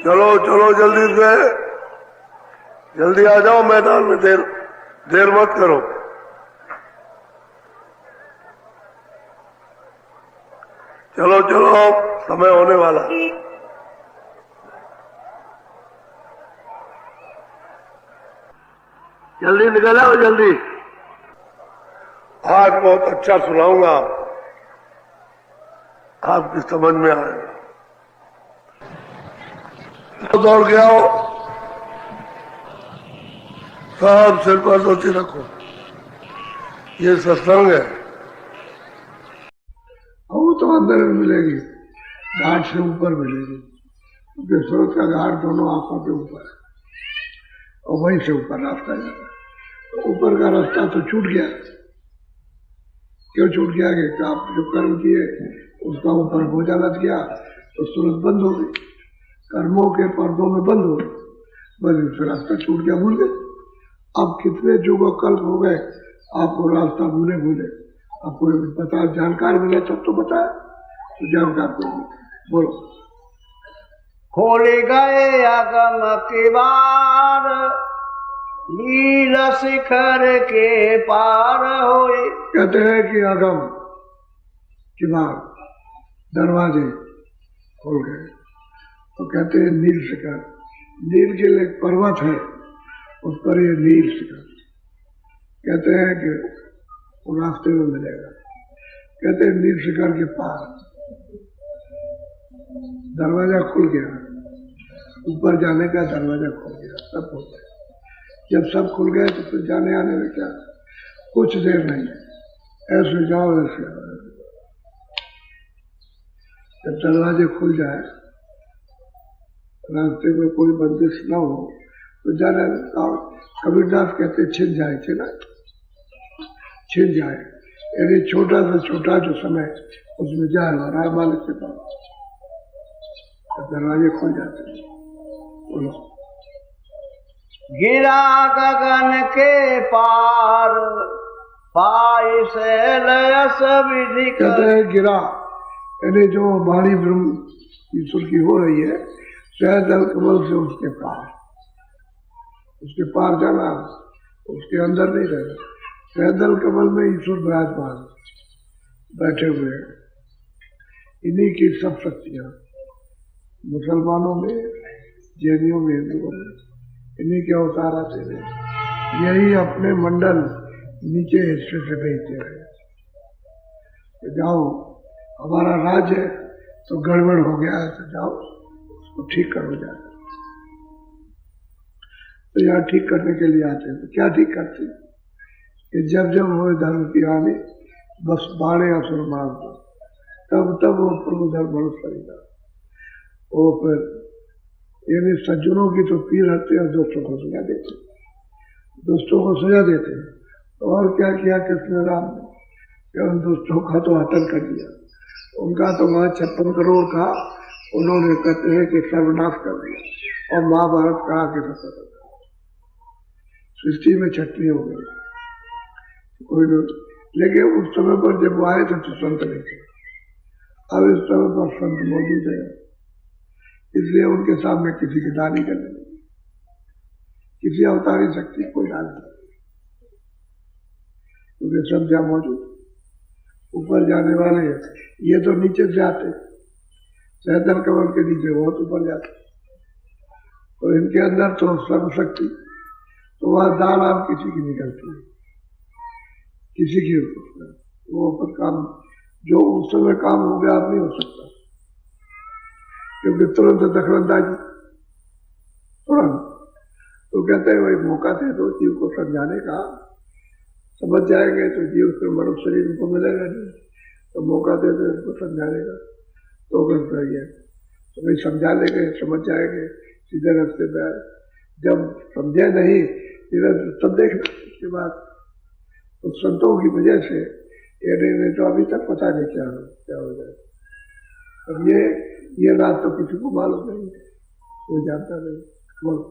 चलो चलो जल्दी से, जल्दी आ जाओ मैदान में, देर मत करो। चलो चलो, समय होने वाला। जल्दी निकल आओ जल्दी। आज बहुत अच्छा सुनाऊंगा, आपकी समझ में आएगा। तो दौड़ के आओ, सब सिर पर धोती रखो, ये सत्संग है। वो तो अंदर में मिलेगी, घाट से ऊपर मिलेगी, क्योंकि सूरत का घाट दोनों आंखों के ऊपर है और वहीं से ऊपर रास्ता जाता है। तो ऊपर का रास्ता तो छूट गया। क्यों छूट गया? कि आप जो कर्म किए उसका ऊपर बोझा लग गया तो सूरत बंद हो गई, कर्मों के पर्दों में बंद हो गई, बस रास्ता छूट गया, भूल गए। अब कितने जुगों कल्प हो गए, आपको रास्ता भूले भूले। आपको बता, जानकार मिले तब तो बताया, तो जानकार को बोलो। खोले गए आगम के बार, नील शिखर के पार होए। कहते हैं कि आगम के बार दरवाजे खोल गए, तो कहते हैं नील शिखर। नील के लिए एक पर्वत है, उस पर ये नील शिखर कहते हैं कि वो रास्ते में मिलेगा। कहते हैं नील शिखर के पार दरवाजा खुल गया, ऊपर जाने का दरवाजा खुल गया, सब खुल गया। जब सब खुल गए तो फिर जाने आने में क्या, कुछ देर नहीं, ऐसे जाओ ऐसे आओ। जब दरवाजे खुल जाए, रास्ते में कोई बंदिश न हो तो जाने। कबीरदास कहते छिन जाए, छिन जाए, यानी छोटा से छोटा जो समय उसमें जाए राय मालिक के पास, दरवाजे खुल जाते हैं। बोलो। गिरा गगन के पार, पाई शैलयस विधि। कहते हैं गिरा, यानी जो वाणी ब्रह्म ईश्वर की हो रही है, सहदल कमल से उसके पार जाना, उसके अंदर नहीं रहना। सहदल कमल में ईश्वर विराजमान बैठे हुए हैं, इन्हीं की सब शक्तियां मुसलमानों में, जैनियों में, हिंदुओं में इन्हीं के अवतार आते हैं। यही अपने मंडल नीचे हिस्से से भेजते हैं, तो जाओ हमारा राज्य है तो गड़बड़ हो गया है, तो जाओ उसको ठीक करो जाए। तो यहाँ ठीक करने के लिए आते हैं। तो क्या ठीक करते हैं कि जब जब वो धर्म की हानि, बस बाणे असुर मार दो, तब तब वो प्रभु धर्म मनुष्य करेगा। वो फिर यानी सज्जनों की तो पीर हटते और दोस्तों को सजा देते, दोस्तों को सजा देते। और क्या किया कृष्ण राम ने, उन दोस्तों का तो हतन कर दिया, उनका तो वहां 56 करोड़ का उन्होंने कहते हैं कि सर्वनाश कर दिया, और महाभारत कहा कि सृष्टि में छटनी हो गई कोई नहीं। लेकिन उस समय पर जब वो आए थे तो संत नहीं थे, अब इस समय पर संत मौजूद है, इसलिए उनके सामने किसी की दानी करने नहीं, किसी अवतारी शक्ति कोई डाल नहीं, क्योंकि सब जहाँ मौजूद। ऊपर जाने वाले ये तो नीचे से आते, सहदल कमल के नीचे बहुत ऊपर जाते, तो इनके अंदर तो सर्वशक्ति, तो वह दाल आप किसी की निकलती है, किसी की वो पर काम जो उस समय काम हो गया आप नहीं हो सकता, क्योंकि तुरंत दखलंदाजी तुरंत। तो कहते हैं वही मौका दे दो जीव को समझाने का, समझ जाएंगे तो जीव के मनुष्य शरीर को मिलेगा नहीं, तो मौका दे दो इसको समझाने का, तो सही है। तो भाई समझा लेंगे, समझ जाएंगे, सीधे रास्ते पे आए। जब समझे नहीं सीधे तब देखना, उसके बाद तो संतों की वजह से ये तो अभी तक पता नहीं क्या हो जाए। अब ये बात तो किसी को मालूम नहीं है, कोई जानता नहीं। बोलो।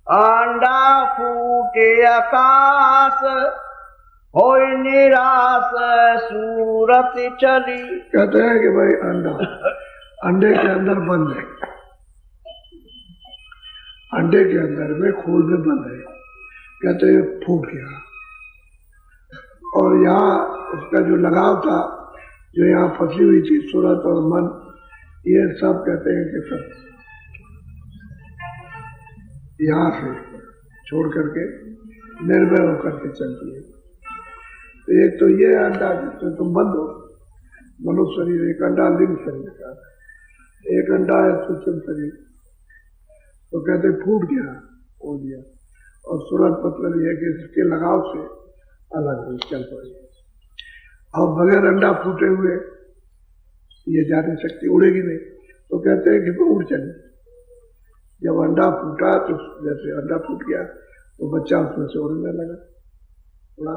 अंडा फूटे आकाश, होय निराश सूरत चली। कहते हैं कि भाई अंडे के अंदर बंद है, अंडे के अंदर में खोल में बंद है, कहते हैं फूट गया। और यहाँ उसका जो लगाव था, जो यहाँ फंसी हुई थी सूरत और मन, ये सब कहते हैं कि सब यहाँ से छोड़ करके निर्भय होकर के चलती है। तो एक तो ये अंडा जिसमें तुम बंद हो, मनुष्य शरीर, एक अंडा लिंग शरीर का, एक अंडा है सूक्ष्म शरीर, तो कहते फूट गया, हो गया। और सूरत मतलब यह कि इसके लगाव से अलग हो चल पड़ी। और बगैर अंडा फूटे हुए ये जाने शक्ति उड़ेगी नहीं, तो कहते हैं कि वो उड़ चले। जब अंडा फूटा तो जैसे अंडा फूट गया तो बच्चा उसमें से उड़ने लगा, उड़ा।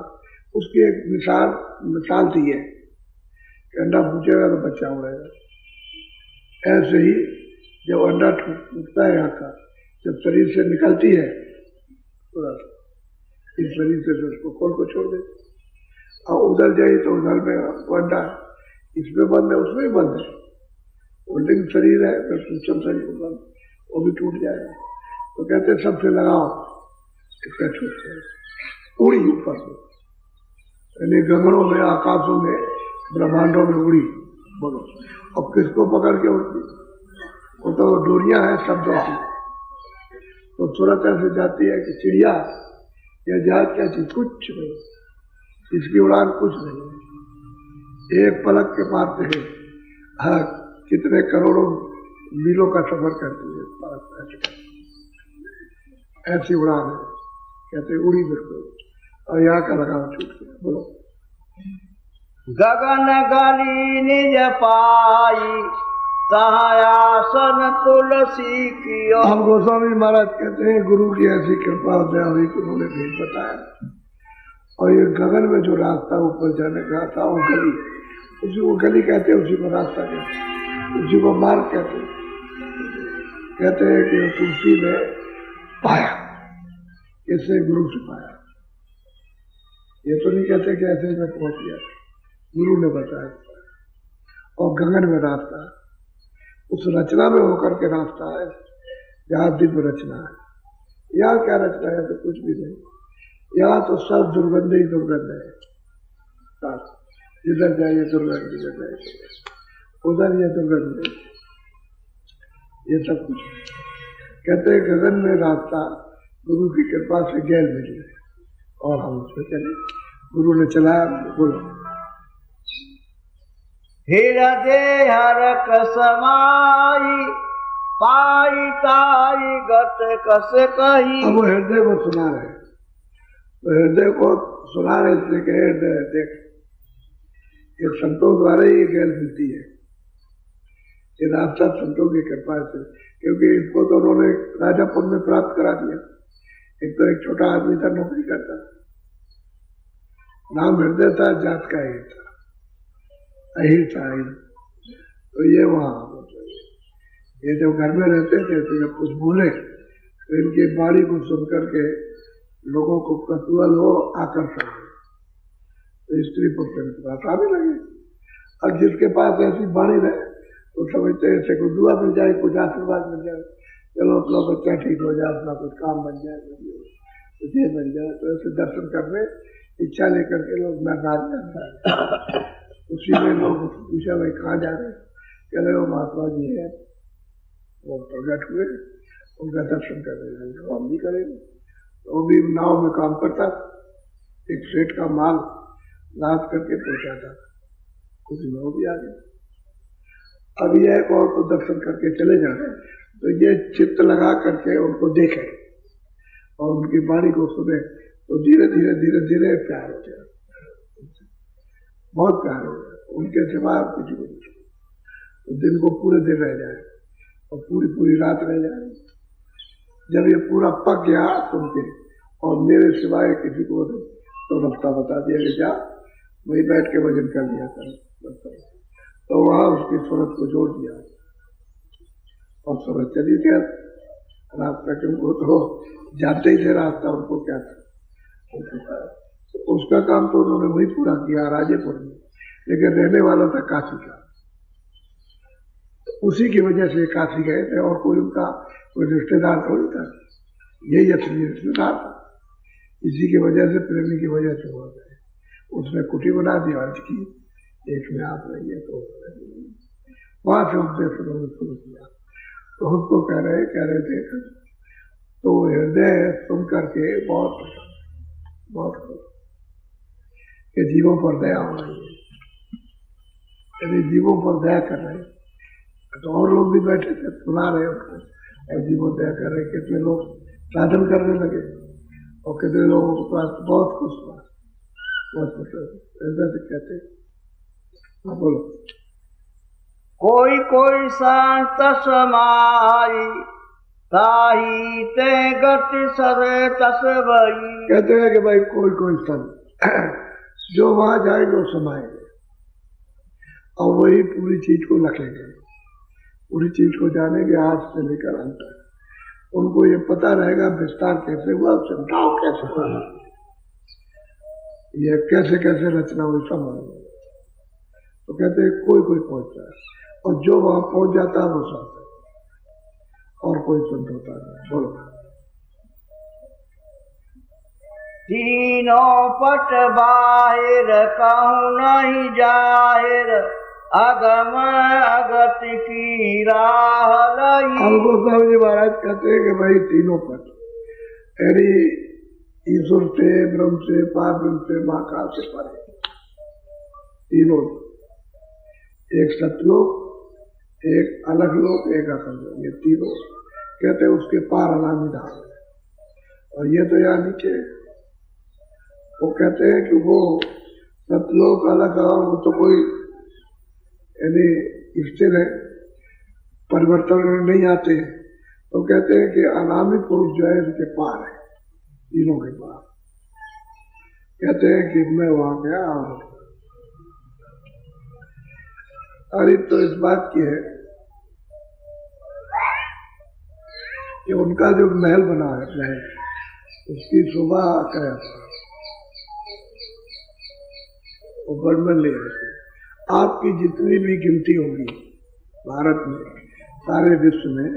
उसकी एक मिसाल दी है कि अंडा फूटेगा तो बच्चा उड़ेगा। ऐसे ही जब अंडा टूटता है यहाँ का, जब शरीर से निकलती है इस शरीर से, तो उसको खोल को छोड़ दे, और उधर जाए तो उधर में अंडा इसमें बंद है, उसमें बंद है। वो लिंग शरीर है, फिर सूक्ष्म शरीर बंद, वो भी टूट जाएगा। तो कहते सबसे लगाओ, इसका छूट जाए, उड़ी ऊपर से, यानी गगनों में, आकाशों में, ब्रह्मांडों में उड़ी। बोलो अब किसको पकड़ के उड़ती? वो तो डोरियां हैं शब्दों की। तो सूरत ऐसे जाती है कि चिड़िया या जहाज क्या चीज, कुछ नहीं, इसकी उड़ान कुछ नहीं, एक पलक के मारते हैं हाँ कितने करोड़ों मीलों का सफर करती है पलक, ऐसी उड़ान है, कहते उड़ी बिल्कुल। और यहाँ का लगाव छूट गया। बोलो गगन गली निज पाई, सहायासन तुलसी की। हम गोस्वामी महाराज कहते हैं गुरु की ऐसी कृपा दया हुई कि उन्होंने भी बताया। और ये गगन में जो रास्ता ऊपर जाने का था, वो गली, उसी को गली कहते हैं, उसी को रास्ता कहते हैं, उसी को मार्ग कहते हैं। कहते हैं कि तुलसी ने पाया, इससे गुरु से पाया। ये तो नहीं कहते कि ऐसे में पहुंच गया, गुरु ने बताया। और गगन में रास्ता, उस रचना में होकर के रास्ता है जहाँ दिव्य रचना है। यहाँ क्या रचना है? तो कुछ भी नहीं, यहाँ तो सब दुर्गंध ही दुर्गंध है। जिधर जाइए दुर्गंध, जिधर जाइए उधर ये दुर्गंध है, ये सब कुछ। कहते हैं गगन में रास्ता गुरु की कृपा से गैल मिली और हम उसमें चले, गुरु ने चलाया। बोलो हृदय हरक समाई, पाई ताई गत कस कही। अब वो हृदय को सुना रहे, तो हृदय को सुना रहे इसलिए कि हृदय देख, ये संतों द्वारा ही गैल मिलती है, ये रास्ता संतों की कृपा से। क्योंकि इसको तो उन्होंने राजापुर में प्राप्त करा दिया। एक तो एक छोटा आदमी था, नौकरी करता, नाम हृदय था, जात का ही था, अहिर था अहिर। तो ये वहां ये जब घर में रहते थे तो जब कुछ बोले तो इनकी बाणी को सुन करके लोगों को कतूहल हो, आकर्षण हो, तो स्त्री पुरुष आने लगे। और जिसके पास ऐसी बाणी रहे तो समझते ऐसे कुछ दुआ मिल जाए, कुछ आशीर्वाद मिल जाए, चलो अपना बच्चा ठीक हो जाए, अपना कुछ काम बन जाए, कुछ ये बन जाए। तो ऐसे दर्शन करने इच्छा लेकर के लोग नाराज करता है। उसी में लोग पूछा भाई कहाँ जा रहे? कह रहे वो महात्मा जी है, वो प्रकट हुए, उनका दर्शन कर रहे हैं, तो हम भी करेंगे। तो वो भी नाव में काम करता, एक सेठ का माल लाद करके पहुंचाता, कुछ लोग भी आ गए। अब ये एक और तो दर्शन करके चले जा रहे, तो ये चित्त लगा करके उनको देखे और उनकी वाणी को सुने, तो धीरे धीरे धीरे धीरे प्यार हो गया, बहुत प्यार हो गया। उनके सिवा कुछ भी नहीं, तो दिन को पूरे दिन रह जाए और पूरी पूरी रात रह जाए। जब ये पूरा पक गया सुन के और मेरे सिवाय किसी को नहीं, तो रास्ता बता दिया कि जा वही बैठ के भजन कर दिया कर। तो वहां उसकी सूरत को जोड़ दिया और सूरत चली गया रास्ता, क्योंकि तो जानते ही थे रास्ता उनको क्या था। तो उसका काम तो उन्होंने वही पूरा किया राजेपुर में, लेकिन रहने वाला था काशी का। तो उसी की वजह से काशी गए थे, और कोई उनका कोई रिश्तेदार थोड़ी था, यही असली रिश्तेदार था। इसी की वजह से, प्रेमी की वजह से हो गए। उसने कुटी बना दी अर्ज की, एक में आप रहिए, तो वहां से उपदेश उन्होंने शुरू किया। तो हमको कह रहे थे तो हृदय सुन करके बहुत कि जीवों पर दया हो रही है। यदि जीवों पर दया कर रहे तो और लोग भी बैठे थे सुना रहे उसको, और जीवों दया कर रहे। कितने लोग साधन करने लगे और कितने लोगों के पास बहुत खुश हुआ, बहुत खुश ऐसा से कहते। हाँ बोलो। कोई कोई संत समाई ताही ते गति सरे तस भई। कहते हैं कि भाई कोई कोई संत जो वहां जाएंगे वो समाएंगे और वही पूरी चीज को लखेंगे, पूरी चीज को जानेंगे आज से लेकर अंत तक। उनको ये पता रहेगा विस्तार कैसे हुआ, समझाओ कैसे हुआ, ये कैसे कैसे रचना हुई सब। तो कहते हैं कोई कोई पहुंचता है, और जो वहां पहुंच जाता है वो संत है, और कोई संत होता नहीं। बोलो। तीनों पट बाहिर कहूँ नहीं जाहिर, अगम अगत की राह लई। अब गोस्वामी जी महाराज कहते हैं कि भाई तीनों पट, यानी ईश्वर से, ब्रह्म से, पारब्रह्म से, महाकाल से परे तीनों, एक सतलोक, एक अलग लोक, एक अकल लोक, ये तीनों कहते हैं उसके पार अनामी धाम है। और ये तो यहाँ नीचे वो कहते हैं कि वो सतलोक अलग, वो तो कोई यानी स्थिर है, परिवर्तन नहीं आते। तो कहते हैं कि अनामी पुरुष जो है इसके पार है, तीनों के पार। कहते हैं कि मैं वहां गया, और तो इस बात की है कि उनका जो महल बना है, महल, उसकी शोभा क्या वो वर्णन ले रहे। आपकी जितनी भी गिनती होगी भारत में, सारे विश्व में,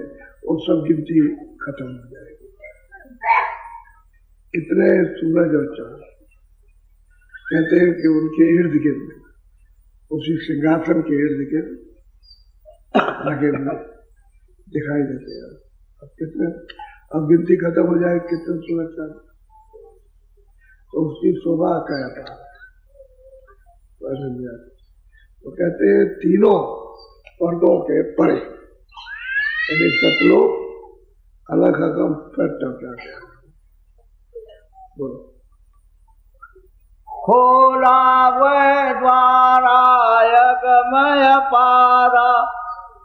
वो सब गिनती खत्म हो जाएगी। इतने सूरज और चांद कहते हैं कि उनके इर्द गिर्द, उसी सिंहासन के इर्द गिर्द लगे हुए दिखाई देते हैं। अब कितने, अब गिनती खत्म हो जाए कितने सूरज चांद, तो उसकी शोभा क्या था। तो कहते हैं तीनों पर्दों के परे, यदि सतलोक, अलग अगम, क्या बोलो। खोला वह द्वारा अगमय पारा,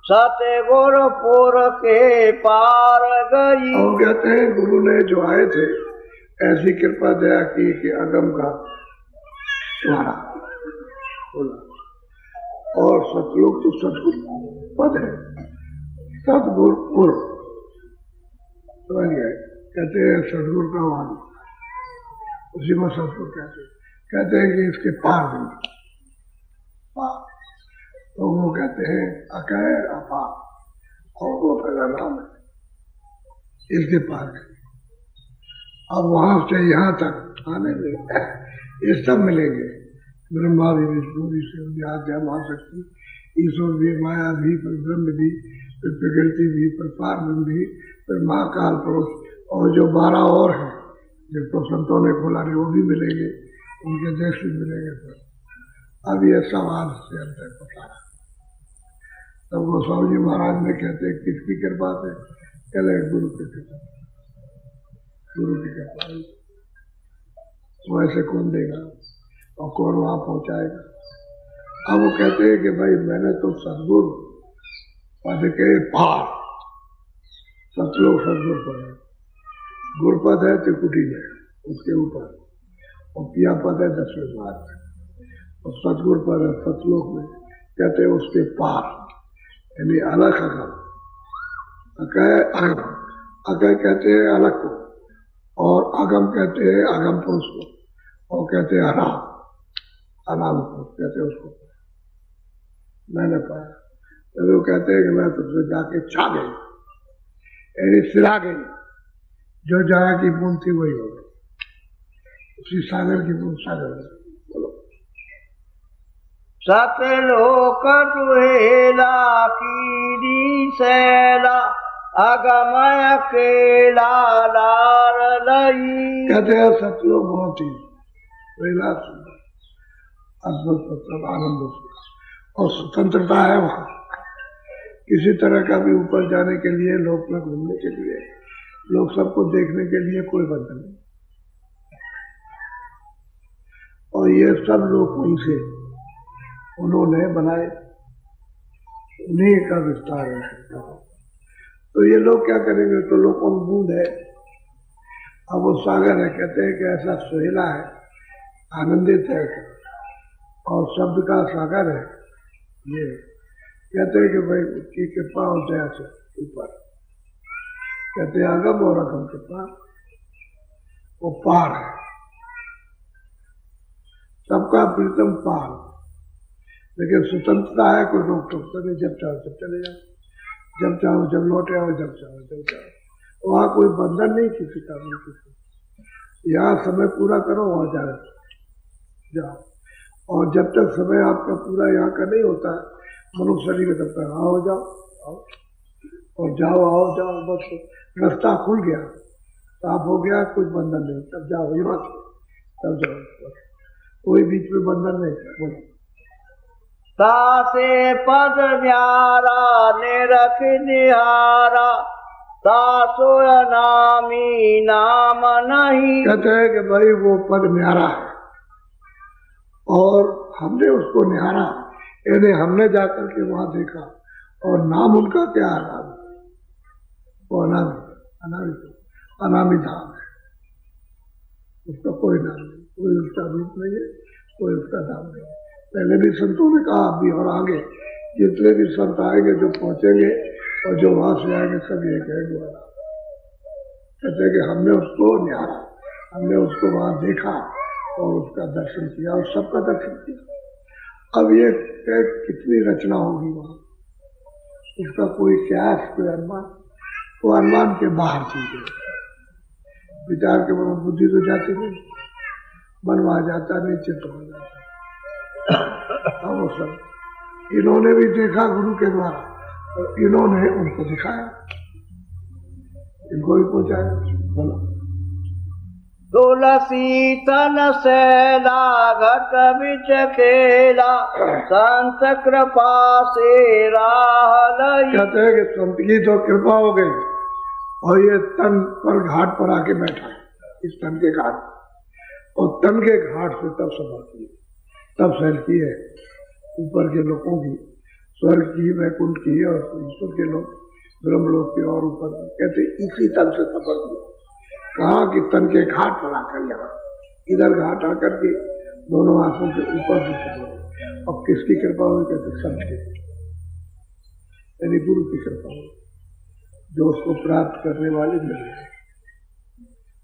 सतगुरुपुर के पार गई। और कहते हैं गुरु ने जो आए थे ऐसी कृपा दया की कि अगम का द्वारा खोला, और सतलोक तो सतगुरु पद है, सतगुरुपुर समझ गए। कहते हैं सतगुरु का वाणी, उसी को सतगुरु कहते हैं कि इसके पार नहीं, तो वो कहते हैं अकय अपार, और वो पहला नाम है, इसके पार है। अब वहां से यहाँ तक आने में ये सब मिलेंगे, ब्रह्मा भी, विष्णु भी, शिव भी, आद्या महाशक्ति, ईश्वर भी, माया भी, फिर ब्रह्म भी, फिर प्रकृति भी, फिर पारब्रह्म भी, फिर महाकाल पुरुष, और जो 12 और हैं जिनको संतों ने खोला नहीं वो भी मिलेंगे, उनके देश भी मिलेंगे। फिर अब ये सब आज से अंत तक पता है। तब गोस्वामी जी महाराज ने कहते हैं किसकी कृपा से, कहले गुरु की कृपा, गुरु की कृपा। वो ऐसे कौन देगा और कौन वहां पहुंचाएगा। अब वो कहते हैं कि भाई मैंने तो सदगुरु पद के पार, सतलोक सदगुरु पद है, गुरुपद है त्रिकुटी में उसके ऊपर, और पिया पद है 10वें मार्ग में, और सतगुरु पद है सतलोक में, कहते हैं उसके पार, यानी अलग अगम। अकय अगम, अकय कहते हैं अलग को, और अगम कहते हैं अगम पुरुष को, और कहते हैं अनाम, अनाम पुरुष कहते हैं उसको मैंने पाया। तो वो कहते हैं कि मैं तुझसे जाके छा गई, यानी सिरा गई, जो जहाँ की बूंद थी वही हो गई, उसी सागर की बूंद सागर हो गई। बोलो सतलोक दुहेला कीरी सैला अगमय केला लार लई। कहते हैं सतलोक बहुत ही वेला सुंदर, अद्भुत, मतलब आनंद और स्वतंत्रता है वहां। किसी तरह का भी ऊपर जाने के लिए, लोक में घूमने के लिए, लोग सबको देखने के लिए कोई बंधन नहीं। और ये सब लोग वहीं से उन्होंने बनाए, उन्हीं का विस्तार है। तो ये लोग क्या करेंगे, तो लोगों में बूंद है, अब वो सागर है। कहते हैं कि ऐसा सुहेला है, आनंदित है और शब्द का सागर है। ये कहते हैं कि भाई उसकी कृपा हो जाए से ऊपर, कहते हैं अगम और अगम कृपा, वो पार है, सबका प्रीतम पार। लेकिन स्वतंत्रता है, कोई रोक टोक तो नहीं, जब चाहो जब चले जाओ, जब चाहो जब लौटे आओ, जब चाहो जब चाहो। वहां कोई बंधन नहीं किसी का, नहीं किसी। यहाँ समय पूरा करो, वहां जाओ। और जब तक समय आपका पूरा यहाँ का नहीं होता है, मनुष्य शरीर में, तब तक आओ जाओ आओ और जाओ, आओ जाओ, बस रास्ता खुल गया, साफ हो गया, कुछ बंधन नहीं, तब जाओ यहाँ से, तब जाओ, कोई बीच में बंधन नहीं। बोलो तासे पद न्यारा निरख निहारा, तासो नामी नाम नहीं। कहते हैं कि भाई वो पद न्यारा है और हमने उसको निहारा, यानी हमने जाकर के वहां देखा, और नाम उनका क्या है, वो अनामी धाम है, उसका कोई नाम नहीं, कोई उसका रूप नहीं है, कोई उसका नाम नहीं। पहले भी संतों ने कहा, अभी और आगे जितने भी संत आएंगे, जो पहुंचेंगे और जो वहां से आएंगे, सब ये कहेंगे। कहते कि हमने उसको निहारा, हमने उसको वहां देखा और उसका दर्शन किया और सबका दर्शन किया। अब ये कितनी रचना होगी वहां, इसका कोई क्यास, कोई अनुमान, वो अनुमान के बाहर चीज है। विचार के बाद बुद्धि तो जाती नहीं, मन वहां जाता नहीं, चित्त हो जाता। अब वो सब इन्होंने भी देखा गुरु के द्वारा, और इन्होंने उनको दिखाया, इनको भी पहुंचाया। बोलो तुलसी तन सैला घट बिच खेला, संत कृपा से राह लई। कहते हैं कि संत की तो कृपा हो गई और ये तन पर घाट पर आके बैठा है, इस तन के घाट, और तन के घाट से तब सभा की, तब सहल की है ऊपर के लोगों की, स्वर्ग की, वैकुंठ की और ईश्वर के लोग, ब्रह्मलोक के और ऊपर। कहते इसी तन से सफर की, कहा कि तन के घाट पर आकर, यहाँ इधर घाट आकर के दोनों आंखों के ऊपर से सफर। और किसकी कृपा हुई, कहते संत की, यानी गुरु की कृपा हुई, जो उसको प्राप्त करने वाले मिले,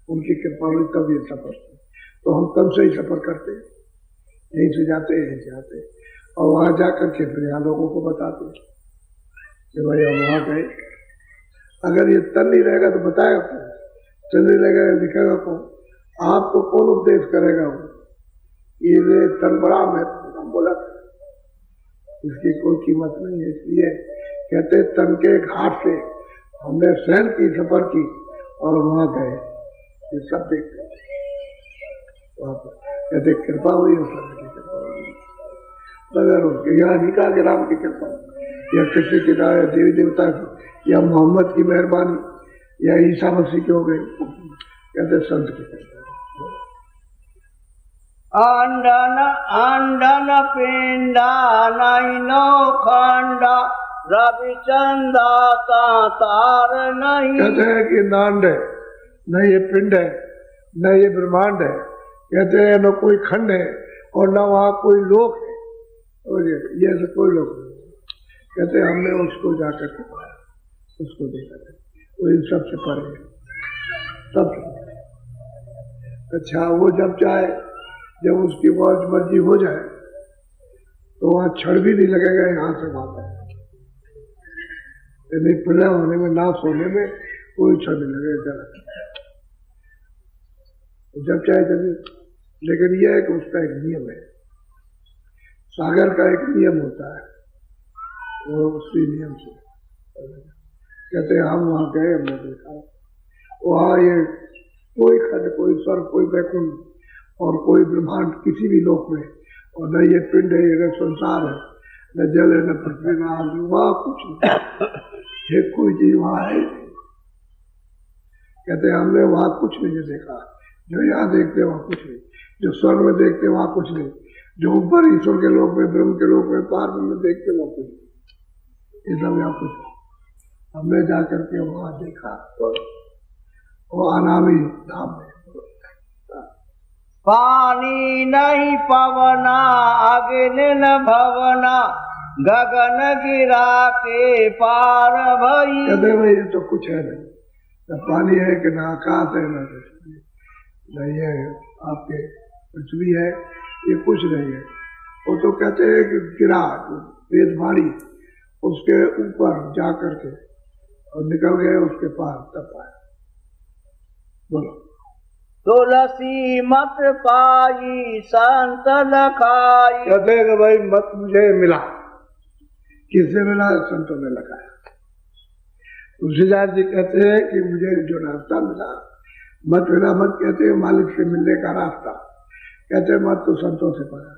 उनकी कृपा हुई, तब ये सफर। तो हम तब से ही सफर करते, यहीं से जाते, यहीं से आते, और वहां जाकर के फिर यहाँ लोगों को बताते कि भाई हम वहां गए। अगर ये तन नहीं रहेगा तो बताएगा कौन, तन नहीं लगेगा दिखेगा कौन, आपको कौन उपदेश करेगा। वो ये तन बड़ा महत्वपूर्ण, बोला इसकी कोई कीमत नहीं है। इसलिए कहते तन के घाट से हमने सहन की, सफर की और वहां गए, ये सब देखते वहां पर। कहते कृपा हुई और सब की कृपा हुई, मगर उसके यहाँ नहीं कहा कि राम की कृपा या किसी की, या देवी देवता की, या मोहम्मद की मेहरबानी या ईसा मसीह की हो गई। कहते संत की कृपा। अंडन अंडन पिंडा नैनो खंडा, रविचंदा तार नहीं। कहते हैं कि नांड है, न ये पिंड है, न ये ब्रह्मांड है। कहते हैं न कोई खंड है और न वहाँ कोई लोक है, और ये ऐसा कोई लोक नहीं। कहते हमने उसको जाकर के पाया, उसको देखा, वो इन सब से परे है, सब। अच्छा वो जब चाहे, जब उसकी बहुत मर्जी हो जाए तो वहाँ क्षण भी नहीं लगेगा यहाँ से वहां तक, यानी प्रलय होने में, नाश होने में कोई क्षण नहीं लगेगा, जब चाहे तभी। लेकिन यह है कि उसका एक नियम है, सागर का एक नियम होता है, वो उसी नियम से कहते हैं। हम वहां गए, हमने देखा वहां ये कोई खंड, कोई स्वर्ग, कोई वैकुंठ और कोई ब्रह्मांड किसी भी लोक में, और न ये पिंड है, न संसार है, न जल है, न पृथ्वी, न आदि, वहां कुछ नहीं है, कोई चीज वहां है। कहते हैं हमने वहां कुछ नहीं देखा, जो यहाँ देखते वहां कुछ नहीं, जो स्वर्ग में देखते वहां कुछ नहीं, जो ऊपर ईश्वर के लोक में, ब्रह्म के लोक में, पार में देखते वहां कुछ नहीं, ये सब यहाँ कुछ नहीं। हमने जाकर के वहां देखा, तो वो अनामी धाम में। पानी नहीं पवना, अग्नि न भवना, गगन गिरा के पार भई। कहते भाई ये तो कुछ है नहीं, न पानी है कि न आकाश है, न ये आपके पृथ्वी है, ये कुछ नहीं है। वो तो कहते हैं कि गिरा वेदवाणी उसके ऊपर जा करके और निकल गए उसके पार, तब आए। बोलो। तुलसी मत पाई संत लखाई। कहते हैं कि भाई मत मुझे मिला, किससे मिला? संतों ने लगाया। तुलसीदास जी कहते हैं कि मुझे जो रास्ता मिला, मत मिला, मत कहते हैं मालिक से मिलने का रास्ता, कहते हैं मत तो संतों से पाया।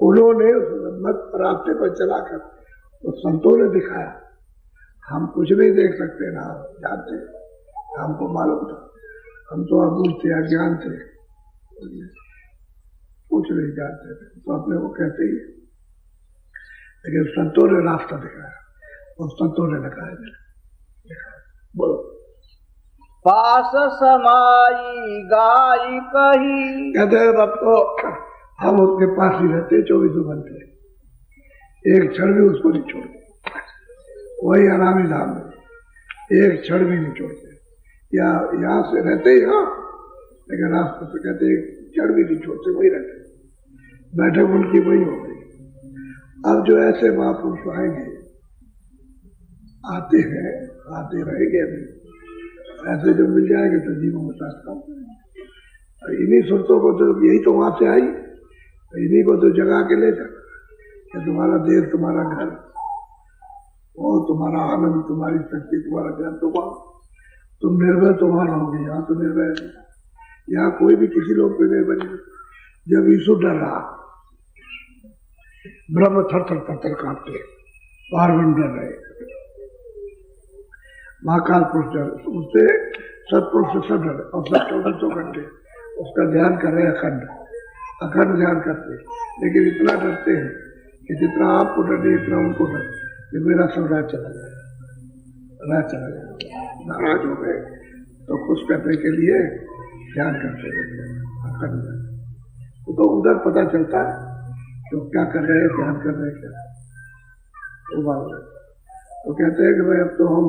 उन्होंने मत रास्ते पर चलाकर तो संतों ने दिखाया। हम कुछ नहीं देख सकते ना जानते, हमको मालूम था, हम तो अबूझ थे, अज्ञान थे, कुछ नहीं जानते थे, तो अपने को कहते ही। लेकिन संतों ने रास्ता दिखाया और संतों ने लगाया। बोलो। पास समाई गाई कही। कहते हैं अब तो हम उसके पास ही रहते 24 घंटे, एक क्षण भी उसको नहीं छोड़ते। वही अनामी धाम में एक क्षण भी नहीं छोड़ते, या यहाँ से रहते ही हाँ, लेकिन रास्ते पे कहते एक क्षण भी नहीं छोड़ते, वही रहते, बैठक उनकी वही हो गई। अब जो ऐसे महापुरुष आएंगे, आते हैं, आते रहेंगे, अभी ऐसे जो मिल जाएंगे तो जीवन में साथ काम करेंगे। इन्हीं सुरतों को तो, यही तो वहां से आई, इन्हीं को तो जगा के ले जाना कि तुम्हारा देश, तुम्हारा घर, वो तुम्हारा आनंद, तुम्हारी शक्ति, तुम्हारा ज्ञान, तुम निर्भय तुम्हारा होगे। यहाँ तो निर्भय नहीं, यहाँ कोई भी किसी लोग पे निर्भय नहीं। जब यीशु डर रहा, ब्रह्म थर थर थर थर कांपते, पार्वन डर रहे, महाकाल पुरुष डर, उससे सत्पुरुष से सब डरे, और सब 24 घंटे उसका ध्यान कर रहे, अखंड ध्यान करते। लेकिन इतना डरते हैं कि जितना आपको डरे इतना उनको डर, कि मेरा सब राज चला जाए, राज चला जाए। नाराज हो गए तो खुश करने के लिए ध्यान करते रहते हैं, अखंड। तो उधर पता चलता है तो क्या कर रहे हैं, ध्यान कर रहे हैं क्या, तो कहते हैं कि भाई अब तो हम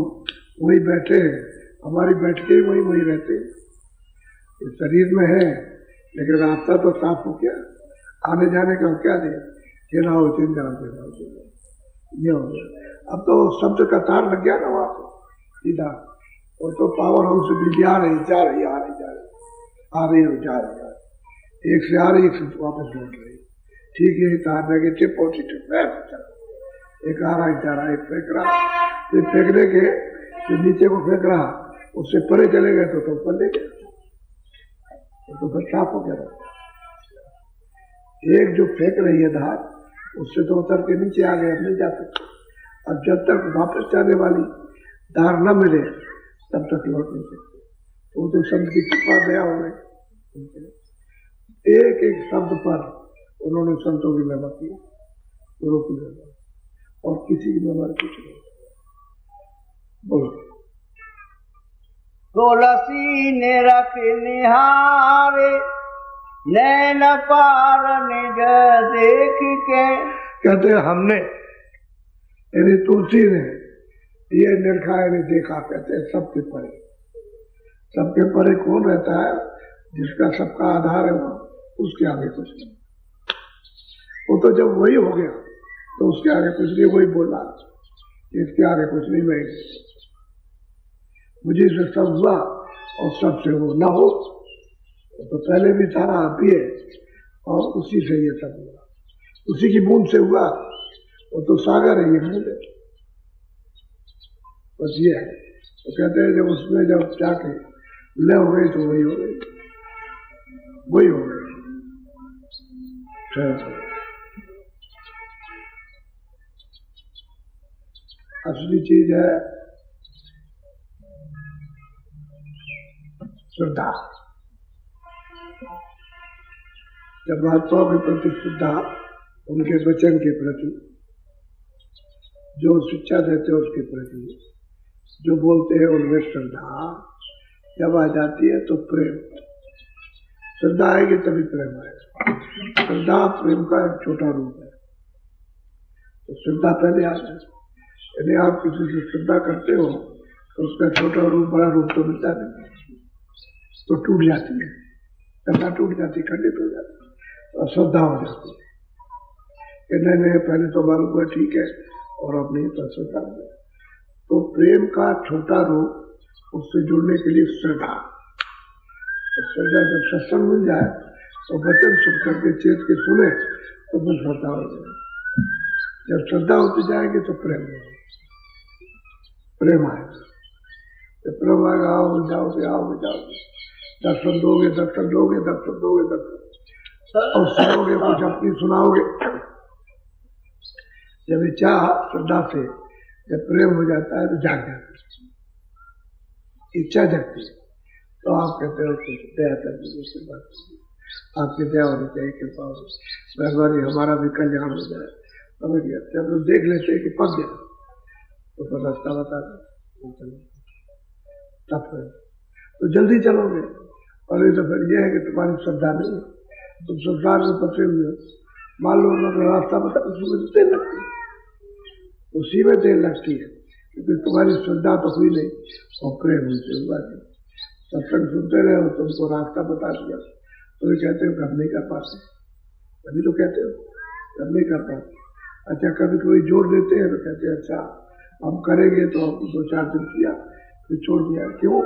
वही बैठे हैं, हमारी बैठके वही रहते हैं, इस शरीर में है, लेकिन रास्ता तो साफ हो गया, आने जाने का क्या दे, चेना हो चिंता ये हो गया। अब तो शब्द का तार लग गया ना वहां से सीधा, और तो पावर हाउस भी जा रही, जा रही, आ रही, जा रही, आ रही और जा रही, एक से आ रही, एक से वापस लौट रही। ठीक है, तार नेगेटिव पॉजिटिव, एक आ रहा, एक जा रहा, एक फेंक रहा, तो फेंकने के जो नीचे को फेंक रहा उससे परे चले गए तो ऊपर ले गए, तो फिर साफ हो गया। एक जो फेंक रही है धार, उससे तो उतर के नीचे आ गए, अब नहीं जा सकते। अब जब तक वापस जाने वाली धार न मिले तब तक लौट नहीं सकते। वो तो शब्द की कृपा दया हो गई, एक एक शब्द पर उन्होंने संतों की महिमा की, गुरु की महिमा, और किसी की महिमा कुछ नहीं। बोलो। तुलसी निरख निहारे, नैन पार निज देख के। कहते हमने, यानी तुलसी ने ये निरखा, यानी देखा, कहते हैं सबके परे। सबके परे कौन रहता है? जिसका सबका आधार है वो, उसके आगे कुछ नहीं। वो तो जब वही हो गया तो उसके आगे कुछ नहीं, वही बोला, इसके आगे कुछ नहीं मैं, मुझे से सब हुआ और सबसे वो ना हो, तो पहले भी था अब भी है, और उसी से ये सब हुआ, उसी की बूंद से हुआ, वो तो सागर है, ये बूंद है, बस ये है। तो कहते हैं जब उसमें जब जाके ले हो गई तो वही हो गई, वही हो गई। असली चीज है श्रद्धा। जब महात्माओं के प्रति श्रद्धा, उनके वचन के प्रति, जो शिक्षा देते हैं उसके प्रति, जो बोलते हैं उनमें श्रद्धा जब आ जाती है तो प्रेम, श्रद्धा आएगी तभी प्रेम आएगा। श्रद्धा प्रेम का एक छोटा रूप है, तो श्रद्धा पहले आ जाए। यदि आप किसी से श्रद्धा करते हो तो उसका छोटा रूप बड़ा रूप तो मिलता नहीं, तो टूट जाती है, श्रद्धा टूट जाती, खंडित हो जाती है, तो अश्रद्धा हो जाती है कि नहीं पहले तो मालूम हुआ ठीक है और अब नहीं, तो श्रद्धा हो जाए। तो प्रेम का छोटा रूप, उससे जुड़ने के लिए श्रद्धा। श्रद्धा जब सत्संग मिल जाए तो वचन सुन करके चेत के सुने तो फिर श्रद्धा हो जाए। जब श्रद्धा होती जाएगी तो प्रेम होगा, प्रेम आएगा, जब प्रेम आएगा आओ जाओगे, आओगे जाओगे, दर्शन दोगे, दर्शन दोगे, दर्शन दोगे, दर्शन और सुनोगे, कुछ अपनी सुनाओगे। जब इच्छा श्रद्धा से जब प्रेम हो जाता है तो जाग जाती है, इच्छा जगती है, तो आप कहते हो कुछ दया कर दीजिए, आपकी दया होनी चाहिए, कृपा हो, मेहरबानी हमारा भी कल्याण हो जाए। समझ गया? जब लोग देख लेते हैं कि पक गया तो फिर रास्ता बता दो, तब तो जल्दी चलोगे। और ये तो फिर यह है कि तुम्हारी श्रद्धा नहीं है, तुम संसार में फंसे हुए हो, मान लो अगर रास्ता बता, उसमें तो तेल लगती है, उसी में तेल लगती है, क्योंकि तुम्हारी श्रद्धा तो हुई नहीं और प्रेम उनसे हुआ नहीं। सत्संग सुनते रहे हो, तुमको रास्ता बता दिया, तो ये कहते हो हम नहीं कर पाते, अभी तो कहते हो हम नहीं कर पाते। अच्छा कभी कोई जोड़ देते हैं तो कहते हैं अच्छा हम करेंगे, तो हम 2-4 दिन किया फिर छोड़ दिया, क्यों?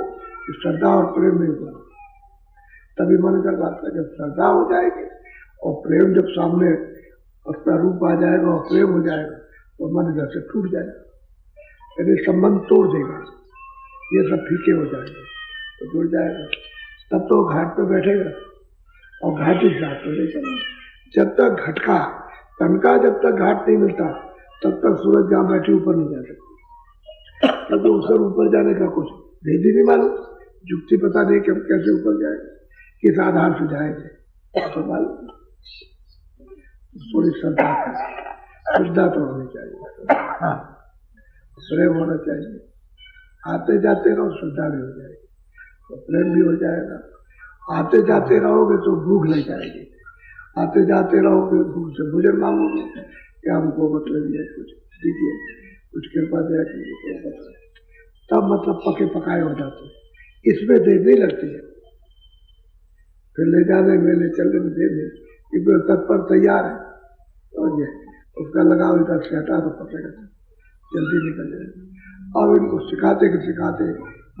श्रद्धा और प्रेम नहीं हुआ, तभी मन कर बात है। जब श्रद्धा हो जाएगी और प्रेम जब सामने अपना रूप आ जाएगा और प्रेम हो जाएगा तो मन इधर से टूट जाएगा, यदि संबंध तोड़ देगा, ये सब फीके हो जाएंगे तो जुड़ जाएगा, तब तो घाट पे बैठेगा और घाट ही घाट तो नहीं चलेगा। जब तक घटका तनका, जब तक घाट नहीं मिलता तब तक सूरज जहाँ बैठे ऊपर नहीं जा सकती, क्योंकि उससे ऊपर जाने का कुछ भेद ही नहीं मालूम, युक्ति पता नहीं कि हम कैसे ऊपर जाएंगे, किस आधार से जाएंगे, तो मालूम थोड़ी श्रद्धा तो होनी चाहिए, प्रेम होना चाहिए, आते जाते रहो श्रद्धा भी हो जाएगी तो प्रेम भी हो जाएगा। आते जाते रहोगे तो भूख लग जाएगी, आते जाते रहोगे भूख से भोजन मांगोगे कि हमको मतलब ये कुछ दीजिए, कुछ कृपा दया कीजिए, तब मतलब पके पकाए हो जाते हैं, इसमें देर नहीं लगती है, फिर ले जाने में ले चलने में देर नहीं, क्योंकि तत्पर तैयार है, तो ये उसका लगाव इधर से हटा तो पकड़ेगा, जल्दी निकल जाएगा। अब इनको सिखाते कि सिखाते,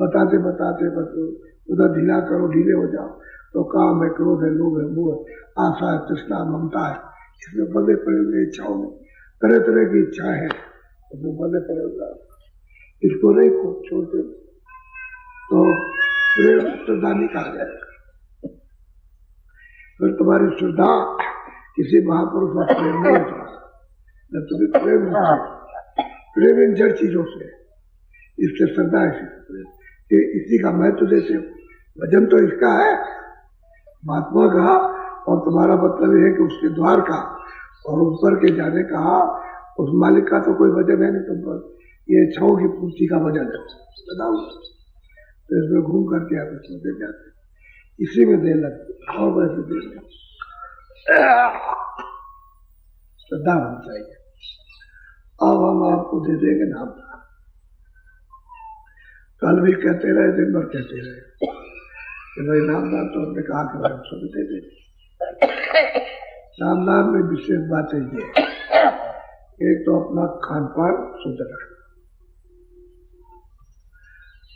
बताते बताते बस उधर ढीला करो, ढीले हो जाओ, तो काम है, क्रोध है, लोभ है, मोह है, आशा है, तृष्णा, ममता है, इसमें बंधे पड़े हुए इच्छाओं में, तरह तरह की इच्छा है, उसमें बंधे पड़े हुए, इसको नहीं छोड़ते तो प्रेम श्रद्धा नहीं कहा जाएगा। फिर तुम्हारी श्रद्धा किसी महापुरुष का प्रेम नहीं होता, न तुम्हें प्रेम इन जड़ चीजों से, इससे श्रद्धा है, इसी का महत्व देते हो, भजन तो इसका है महात्मा का, और तुम्हारा मतलब यह है कि उसके द्वार का और ऊपर के जाने का, उस मालिक का तो कोई वजन है नहीं तुम पर, ये इच्छाओं की पूर्ति का वजन है, बताओ। तो इसमें घूम करके आप इसमें दे जाते, इसी में देर लगती, और वैसे देर लगती, श्रद्धा होनी चाहिए। अब हम आपको दे देंगे नाम, कल भी कहते रहे, दिन भर कहते रहे कि भाई नामदान, तो हमने कहा कि भाई सब दे देंगे। नामदान में विशेष बात है ये, एक तो अपना खान पान शुद्ध रखना,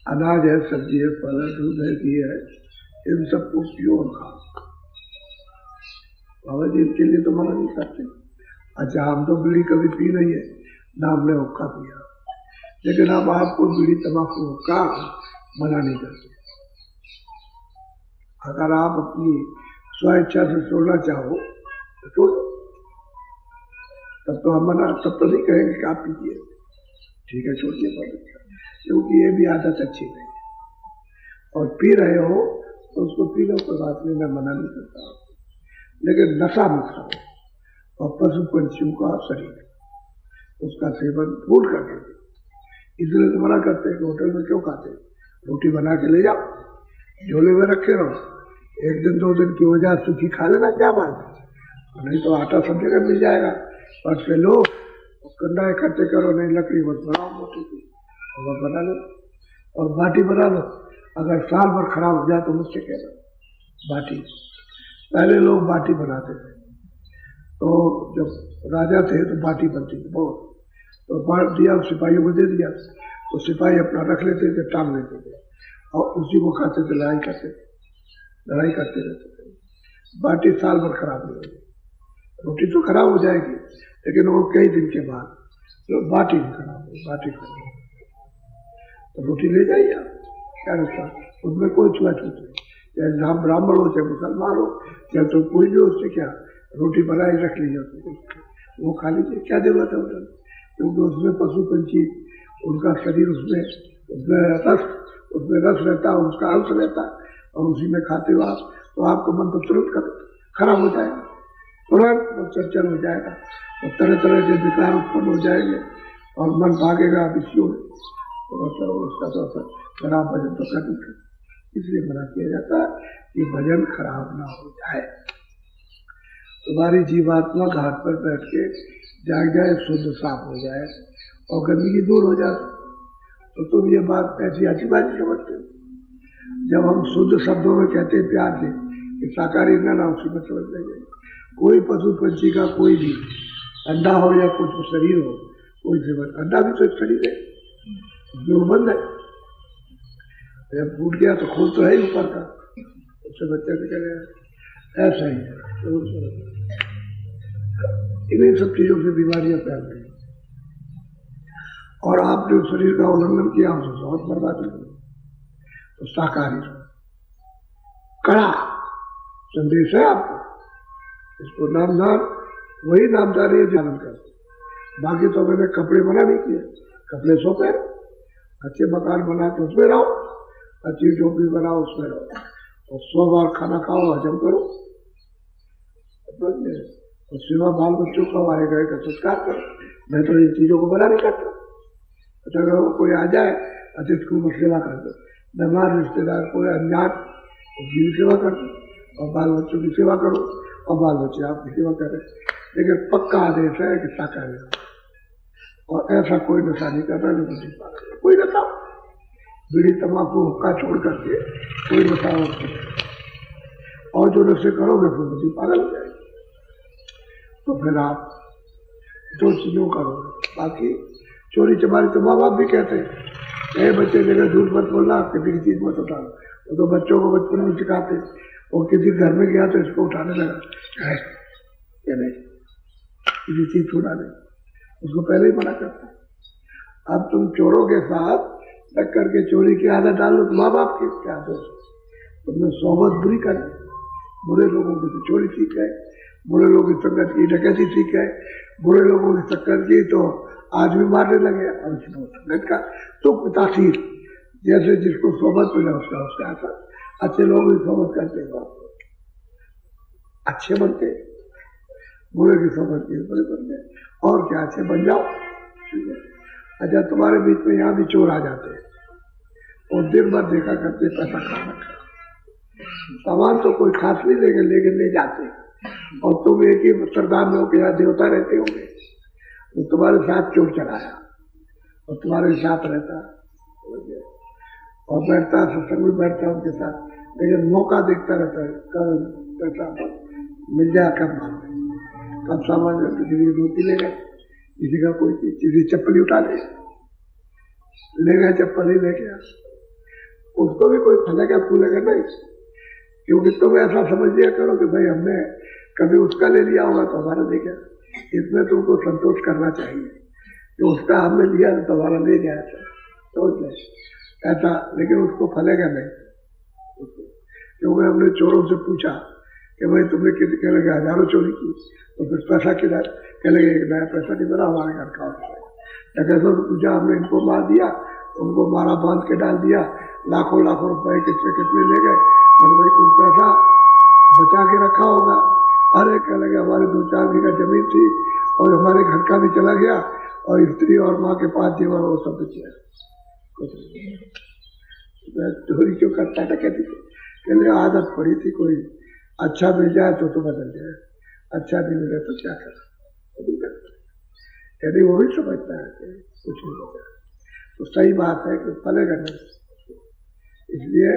अनाज है, सब्जी है, फल है, दूध है, घी है, इन सबको पियो और खाओ। बाबा जी इसके लिए तो मना नहीं करते। अच्छा, हम तो बीड़ी कभी पी नहीं है, ना हमने हुक्का पिया, लेकिन हम आपको बीड़ी तंबाकू हुक्का मना नहीं करते। अगर आप अपनी स्वेच्छा से छोड़ना चाहो तो छोड़ो, तब तो हम मना, तब तो नहीं कहेंगे कि आप पीजिए, ठीक है छोड़िए, बहुत अच्छा, क्योंकि ये भी आदत अच्छी नहीं है। और पी रहे हो तो उसको पी लो, कोई बात नहीं, मैं मना नहीं करता, लेकिन नशा मत खाओ। और पशु पंछियों का शरीर उसका सेवन भूल करके, इसलिए तो मना करते हैं कि होटल में क्यों खाते, रोटी बना के ले जाओ, झोले में रखे रहो, एक दिन 2 दिन की वजह सूखी खा लेना, क्या बात है, नहीं तो आटा सब जगह मिल जाएगा, और से लो कंडा इकट्ठे करो, नहीं लकड़ी बस बनाओ मोटी की और बना लो, और बाटी बना लो। अगर साल भर खराब हो जाए तो मुझसे कहना, बाटी, पहले लोग बाटी बनाते थे, तो जब राजा थे तो बाटी बनती थी बहुत, तो बांट दिया, सिपाहियों को दे दिया, तो सिपाही अपना रख लेते थे, टांग लेते थे, और उसी को खाते थे, लड़ाई करते रहते थे। बाटी साल भर खराब नहीं होगी, रोटी तो खराब हो जाएगी, लेकिन वो कई दिन के बाद तो बाटी नहीं खराब होगी, बाटी खराब, तो रोटी ले जाइए आप, क्या नुकसान, उसमें कोई छुआछूत नहीं, चाहे ब्राह्मण हो, चाहे मुसलमान हो, चाहे तो कोई भी हो, उससे क्या, रोटी बनाई रख लीजिए, वो खा लीजिए, क्या जरूरत है होटल, क्योंकि उसमें पशु पंछी, उनका शरीर उसमें रस रहता है, उसका अंश रहता है, और उसी में खाते हो आप, तो आपका मन तो तुरंत खराब हो जाएगा, तुरंत चंचल हो जाएगा, और तरह तरह के विकार उत्पन्न हो जाएंगे, और मन भागेगा विषयों में, तो मतलब उसका तो असर खराब भजन तो कर नहीं, इसलिए मना किया जाता है कि भजन खराब ना हो जाए। तुम्हारी जीवात्मा घाट पर बैठ के जाग जाए, शुद्ध साफ हो जाए और गंदगी दूर हो जाए, तो तुम ये बात ऐसी अच्छी बात समझते हो। जब हम शुद्ध शब्दों में कहते हैं प्यार से कि शाकाहारी ना उसी में समझ लेंगे। कोई पशु पंछी का कोई भी अंडा हो या कुछ शरीर हो, कोई सेवन, अंडा भी तो एक शरीर है, उसमें बंद है, जब टूट गया तो खून तो है ही ऊपर का, उससे बच्चे निकले, ऐसा ही है। इन्हीं सब चीजों से बीमारियां फैल रही, और आपने शरीर का उल्लंघन किया, उसे बहुत बर्बादी हुई। तो शाकाहारी कड़ा संदेश है आपको, इसको नामदार, वही नामदारी है ध्यान कर, बाकी तो मैंने कपड़े मना नहीं किए, कपड़े सोपे, अच्छे मकान बना के उसमें रहो, अच्छी झोपड़ी बनाओ उसमें रहो, और 100 बार खाना खाओ, हजम करो, और सिवा बाल बच्चों को हमारे घर का संस्कार करो। मैं तो इन चीजों को बना नहीं करता। अच्छा, अगर कोई आ जाए अतिथि को सेवा कर दो, मेहमान रिश्तेदार कोई अनजान, उसकी भी सेवा कर दो, और बाल बच्चों की सेवा करो, और बाल बच्चे आपकी सेवा करें, लेकिन पक्का आदेश है कि शाकाहारी, और ऐसा कोई नशा नहीं करना, नहीं कोई नशा, बीड़ी तंबाकू हुक्का छोड़ करके कोई नशा हो, और जो नशे करोगे फिर मुझे पागल हो जाएगी। तो फिर आप 2 चीजों करोगे, बाकी चोरी चमारी तो माँ बाप भी कहते हैं, बच्चे जगह झूठ मत बोलना, किसी की चीज मत उठाना, वो तो बच्चों को बचपन में सिखाते, और किसी घर में गया तो इसको उठाने लगा, या नहीं किसी चीज छूना नहीं, उसको पहले ही मना करते। अब तुम चोरों के साथ लग करके चोरी की आदत डाल लो, तो माँ बाप की क्या दोष, तुमने सोबत बुरी कर, बुरे लोगों की तो चोरी सीख है, बुरे लोगों की संगत की डकैती सीख है, बुरे लोगों की टक्कर की तो आज भी मारने लगे, और संगत का तो तासीर, जैसे जिसको सोबत मिला उसका असर, अच्छे लोग भी सोबत करते हैं, अच्छे बनते, बुरे की सोबत की बुरे बनते, और क्या अच्छे बन जाओ। अच्छा, तुम्हारे बीच में यहाँ भी चोर आ जाते हैं, और दिन भर देखा करते पैसा खाना खा, सामान तो कोई खास नहीं लेंगे, लेकिन ले जाते, और तुम एक ही सरदार में हो के यहाँ देवता रहते होंगे, तो तुम्हारे साथ चोर चढ़ाया और तुम्हारे साथ रहता और बैठता, सत्संग में बैठता उनके साथ, लेकिन मौका देखता रहता है, कब पैसा मिल जाए, कब मार, कब सामान, किसी की धोती ले गए, किसी का कोई चीज, चप्पल उठा ले गए, चप्पल ही ले गया, उसको भी कोई फलेगा फूलेगा नहीं, क्योंकि तुम ऐसा समझ लिया करो कि भाई हमने कभी उसका ले लिया होगा तो हमारा ले गया। इसमें तुमको संतोष करना चाहिए कि उसका हमने लिया तो तुम्हारा ले गया, ऐसा सोच ले ऐसा, लेकिन उसको फलेगा नहीं। क्योंकि हमने चोरों से पूछा कि भाई तुमने कितने, कह लगे हजारों चोरी की, तो फिर पैसा किधर, कह लगे एक नया पैसा नहीं बना हमारे घर का। कैसे पूछा, हमने इनको मार दिया, उनको मारा, बांध के डाल दिया, लाखों लाखों रुपए कितने ले गए, मतलब भाई कुछ पैसा बचा के रखा होगा। अरे कह लगे हमारे 2-4 बीघा जमीन थी और हमारे घर का भी चला गया और स्त्री और माँ के पास जीवन वो सब बचे। चोरी क्यों करता था, कहती थी कहले आदत पड़ी थी, कोई अच्छा मिल जाए तो बदल जाए, अच्छा नहीं मिले तो क्या कर, यदि वो भी समझता है कि कुछ नहीं बचा तो सही बात है कि फलेगा नहीं। इसलिए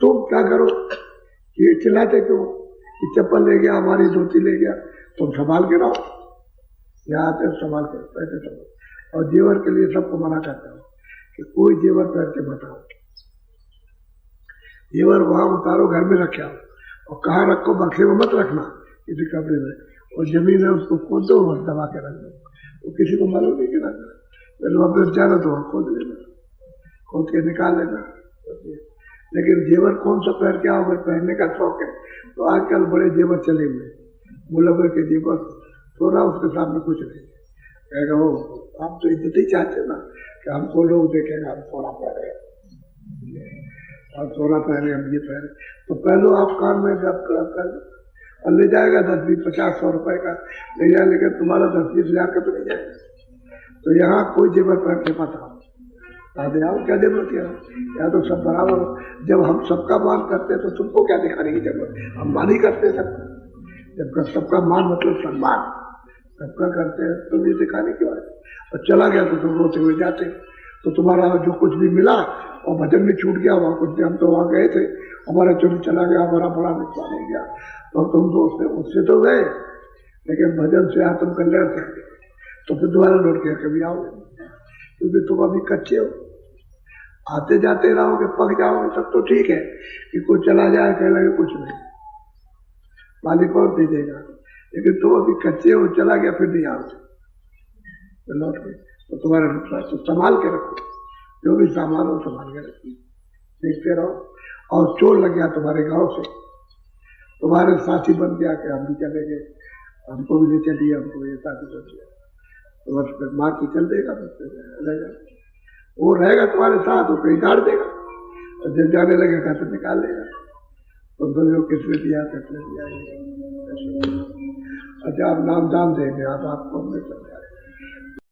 तुम क्या करो, ये चिल्लाते क्यों कि चप्पल ले गया, हमारी धोती ले गया, तुम संभाल के रहो, यहाँ आते संभाल कर पैसे संभाल। और जेवर के लिए सबको मना करता हूँ कि कोई जेवर पहन के बताओ, जेवर वहां उतारो, घर में रखे आओ, और कहाँ रखो, बक्से में मत रखना किसी कमरे में, और जमीन है उसको खोद दो और दबा के रख दो, वो किसी को मालूम नहीं कि रखना। पहले वापस जाना तो वहां खोद लेना, खोद के निकाल लेना। लेकिन जेवर कौन सा पहन के आओ, अगर पहनने का शौक है तो आजकल बड़े जेवर चले हुए, मुलव्वर के जेवर, सोना उसके सामने कुछ नहीं कहेगा। वो आप तो इज्जत ही चाहते ना कि हमको लोग देखेगा हम सोना पहने और सोना पहने, हम ये पहने, तो पहले आप कान में और ले जाएगा 10-20-50-100 रुपए का ले जाए, लेकिन तुम्हारा 10-20 हजार का तो नहीं जाएगा। तो यहाँ कोई जेवर पहन के मत आओ, दे आओ, क्या जरूरत है, यहाँ तो सब बराबर हो। जब हम सबका मान करते हैं तो तुमको क्या दिखाने की जरूरत, हम मान ही करते हैं सबका। जब सबका मान मतलब सम्मान सबका करते हैं तो ये दिखाने की बात है। और चला गया तो तुम रोते हुए जाते, तो तुम्हारा जो कुछ भी मिला और भजन में छूट गया, वहाँ कुछ हम तो वहाँ गए थे, हमारा चोरी चला गया, हमारा बड़ा नुकसान हो गया, तो तुम दोस्त उससे तो गए, लेकिन भजन से तुम कल्याण से तो फिर दोबारा लौट के कभी आओगे, क्योंकि तुम अभी कच्चे हो। आते जाते रहोगे, पक जाओगे सब तो ठीक है, कि कोई चला जाए कह लगे कुछ नहीं, मालिक और दे देगा, लेकिन तुम अभी कच्चे हो, चला गया फिर नहीं आओगे, तो लौट के तो तुम्हारा नुकसान। तो संभाल के रखो, जो भी सामान हो संभाल के रखिए, देखते रहो। और चोर लग गया तुम्हारे गांव से, तुम्हारे साथी बन गया कि हम भी चले गए, हमको भी ले चलिए, हमको ये साथी बन गया, तो बस फिर मार के चल देगा, बस वो रहेगा तुम्हारे साथ, वो कहीं गाड़ देगा, और जब जाने लगेगा तो निकाल लेगा, तुम समझो किसने दिया किसने दिया। अच्छा आप नाम दान देंगे, आप आपको हमने समझाया।